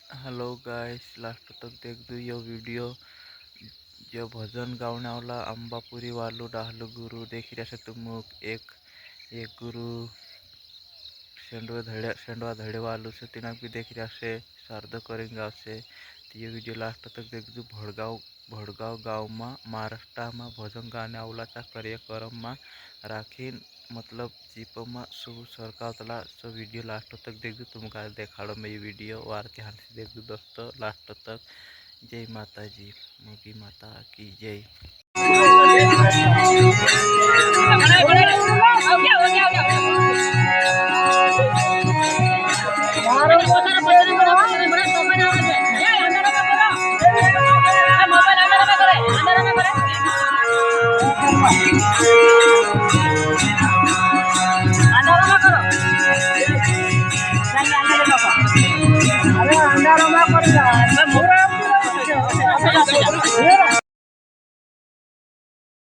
Hello guys, last तक देख दो ये वीडियो। जो भजन गाने वाला अंबापुरी वालू डाहलू गुरु देख रहे से तुम एक एक गुरु शेंडवा धड़े वालू से तिनाक भी देख रहा से शारदा करेंगे से। तो ये वीडियो लास्ट तक देख दो। भड़गाव गाँव में महाराष्ट्र में भजन गाने वाला कार्यक्रम में राखी मतलब जीप में सब सरकार तला सब वीडियो लास्ट तक देख दो। तुमका देखाड़ो मैं ये वीडियो और ध्यान से देख दो दोस्तों लास्ट तक। जय माता जी, मोगी माता की जय। अरे अंधारा में पड़ गया।